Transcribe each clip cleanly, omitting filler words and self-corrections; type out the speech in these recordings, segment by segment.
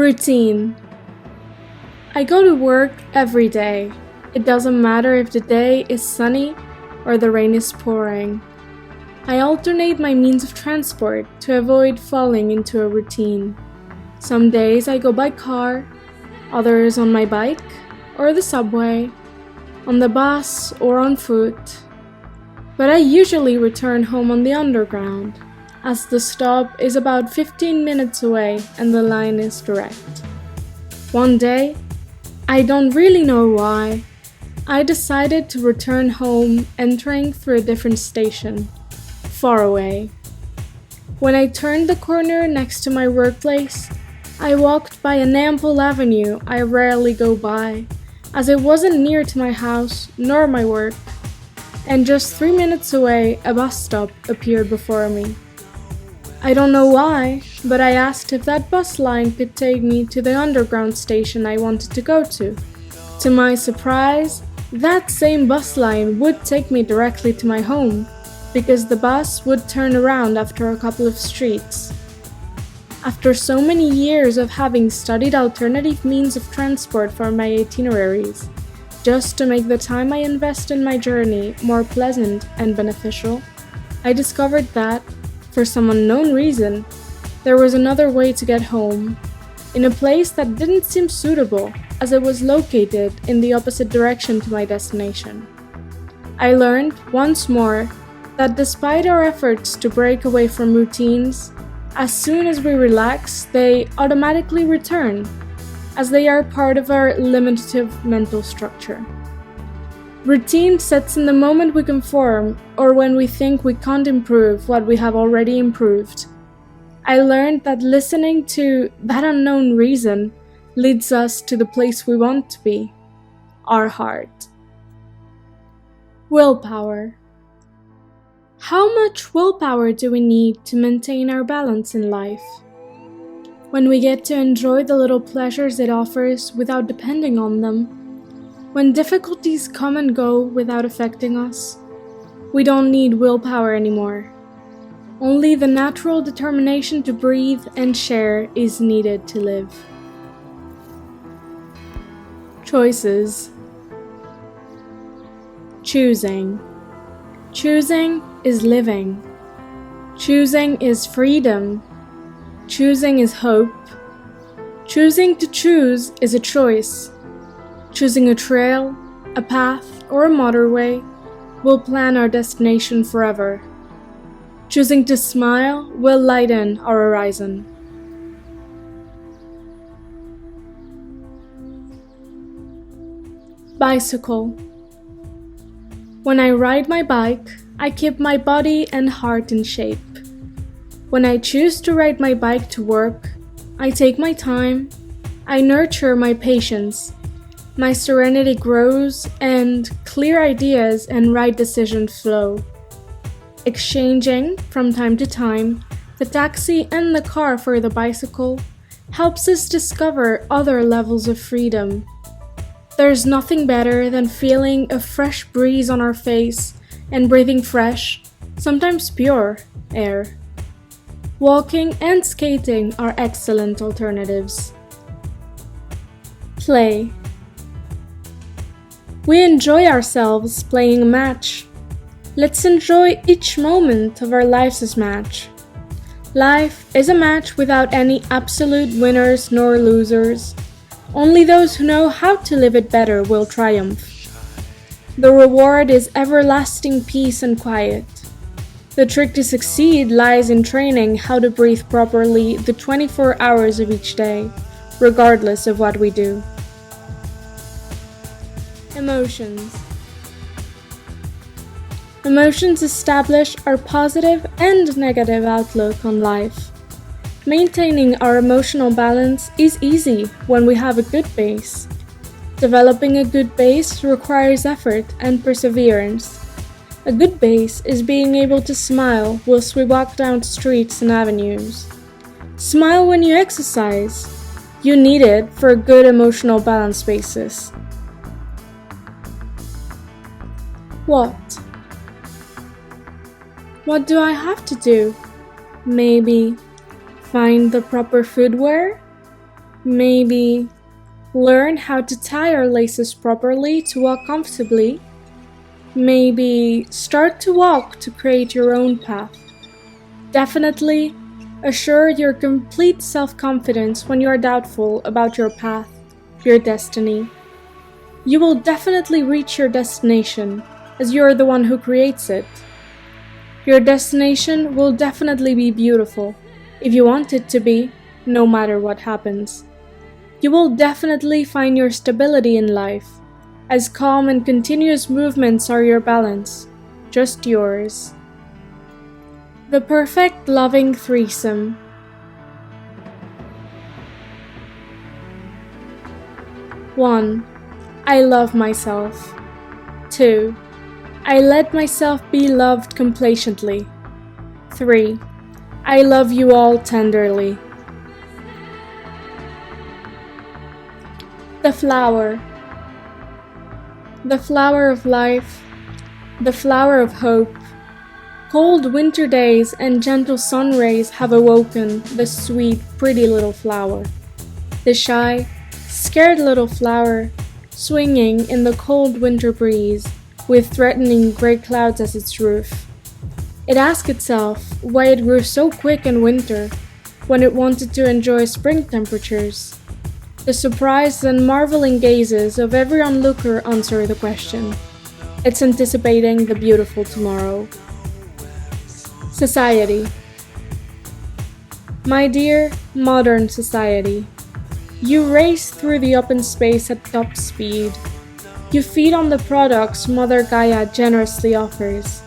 Routine. I go to work every day. It doesn't matter if the day is sunny or the rain is pouring. I alternate my means of transport to avoid falling into a routine. Some days I go by car, others on my bike or the subway, on the bus or on foot. But I usually return home on the underground, as the stop is about 15 minutes away and the line is direct. One day, I don't really know why, I decided to return home entering through a different station, far away. When I turned the corner next to my workplace, I walked by an ample avenue I rarely go by, as it wasn't near to my house nor my work, and just 3 minutes away a bus stop appeared before me. I don't know why, but I asked if that bus line could take me to the underground station I wanted to go to. To my surprise, that same bus line would take me directly to my home, because the bus would turn around after a couple of streets. After so many years of having studied alternative means of transport for my itineraries, just to make the time I invest in my journey more pleasant and beneficial, I discovered that, for some unknown reason, there was another way to get home, in a place that didn't seem suitable as it was located in the opposite direction to my destination. I learned once more that despite our efforts to break away from routines, as soon as we relax, they automatically return, as they are part of our limitative mental structure. Routine sets in the moment we conform or when we think we can't improve what we have already improved. I learned that listening to that unknown reason leads us to the place we want to be, our heart. Willpower. How much willpower do we need to maintain our balance in life? When we get to enjoy the little pleasures it offers without depending on them, when difficulties come and go without affecting us, we don't need willpower anymore. Only the natural determination to breathe and share is needed to live. Choices. Choosing. Choosing is living. Choosing is freedom. Choosing is hope. Choosing to choose is a choice. Choosing a trail, a path, or a motorway will plan our destination forever. Choosing to smile will lighten our horizon. Bicycle. When I ride my bike, I keep my body and heart in shape. When I choose to ride my bike to work, I take my time, I nurture my patience, my serenity grows, and clear ideas and right decisions flow. Exchanging, from time to time, the taxi and the car for the bicycle helps us discover other levels of freedom. There's nothing better than feeling a fresh breeze on our face and breathing fresh, sometimes pure, air. Walking and skating are excellent alternatives. Play. We enjoy ourselves playing a match. Let's enjoy each moment of our lives as match. Life is a match without any absolute winners nor losers. Only those who know how to live it better will triumph. The reward is everlasting peace and quiet. The trick to succeed lies in training how to breathe properly the 24 hours of each day, regardless of what we do. Emotions. Emotions establish our positive and negative outlook on life. Maintaining our emotional balance is easy when we have a good base. Developing a good base requires effort and perseverance. A good base is being able to smile whilst we walk down streets and avenues. Smile when you exercise. You need it for a good emotional balance basis. What? What do I have to do? Maybe find the proper footwear? Maybe learn how to tie our laces properly to walk comfortably. Maybe start to walk to create your own path. Definitely assure your complete self-confidence when you are doubtful about your path, your destiny. You will definitely reach your destination, as you are the one who creates it. Your destination will definitely be beautiful, if you want it to be, no matter what happens. You will definitely find your stability in life, as calm and continuous movements are your balance, just yours. The perfect loving threesome. 1. I love myself. 2. I let myself be loved complacently. 3. I love you all tenderly. The flower. The flower of life, the flower of hope. Cold winter days and gentle sun rays have awoken the sweet, pretty little flower. The shy, scared little flower, swinging in the cold winter breeze, with threatening gray clouds as its roof. It asked itself why it grew so quick in winter, when it wanted to enjoy spring temperatures. The surprised and marveling gazes of every onlooker answer the question. It's anticipating the beautiful tomorrow. Society. My dear modern society, you race through the open space at top speed. You feed on the products Mother Gaia generously offers.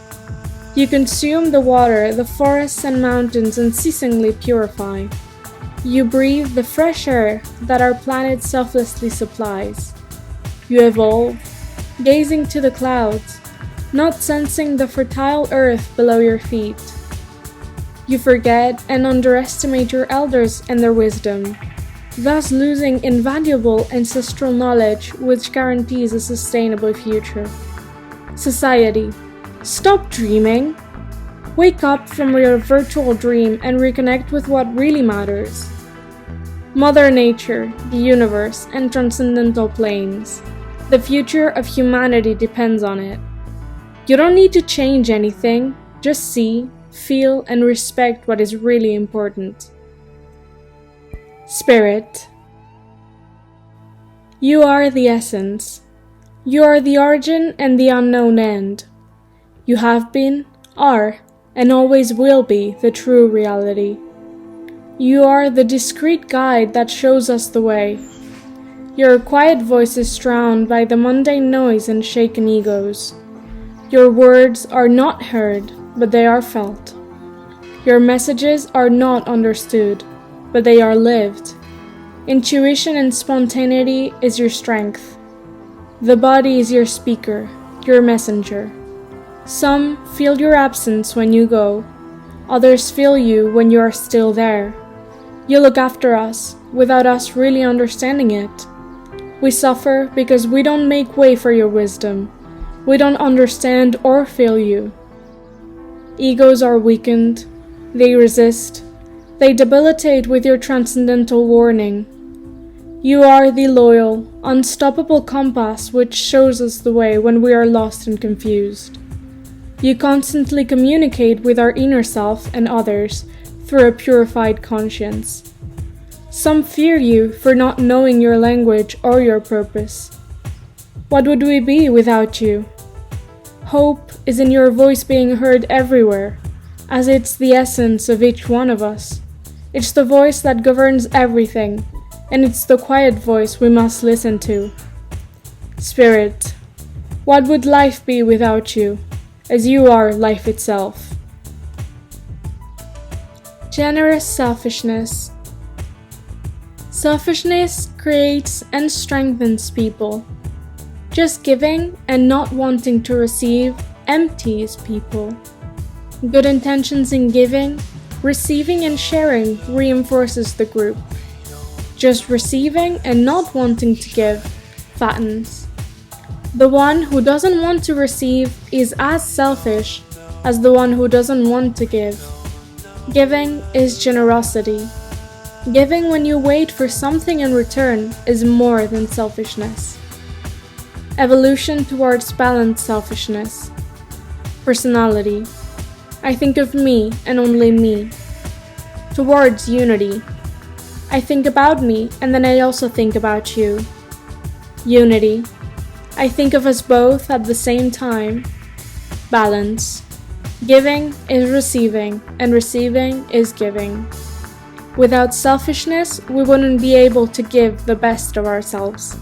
You consume the water the forests and mountains unceasingly purify. You breathe the fresh air that our planet selflessly supplies. You evolve, gazing to the clouds, not sensing the fertile earth below your feet. You forget and underestimate your elders and their wisdom, thus losing invaluable ancestral knowledge which guarantees a sustainable future. Society, stop dreaming! Wake up from your virtual dream and reconnect with what really matters. Mother Nature, the universe, and transcendental planes. The future of humanity depends on it. You don't need to change anything, just see, feel, and respect what is really important. Spirit. You are the essence. You are the origin and the unknown end. You have been, are, and always will be the true reality. You are the discreet guide that shows us the way. Your quiet voice is drowned by the mundane noise and shaken egos. Your words are not heard, but they are felt. Your messages are not understood, but they are lived. Intuition and spontaneity is your strength. The body is your speaker, your messenger. Some feel your absence when you go. Others feel you when you are still there. You look after us without us really understanding it. We suffer because we don't make way for your wisdom. We don't understand or feel you. Egos are weakened. They resist. They debilitate with your transcendental warning. You are the loyal, unstoppable compass which shows us the way when we are lost and confused. You constantly communicate with our inner self and others through a purified conscience. Some fear you for not knowing your language or your purpose. What would we be without you? Hope is in your voice being heard everywhere, as it's the essence of each one of us. It's the voice that governs everything, and it's the quiet voice we must listen to. Spirit, what would life be without you, as you are life itself? Generous selfishness. Selfishness creates and strengthens people. Just giving and not wanting to receive empties people. Good intentions in giving, receiving and sharing reinforces the group. Just receiving and not wanting to give fattens. The one who doesn't want to receive is as selfish as the one who doesn't want to give. Giving is generosity. Giving when you wait for something in return is more than selfishness. Evolution towards balanced selfishness. Personality. I think of me and only me. Towards unity. I think about me and then I also think about you. Unity. I think of us both at the same time. Balance. Giving is receiving and receiving is giving. Without selfishness, we wouldn't be able to give the best of ourselves.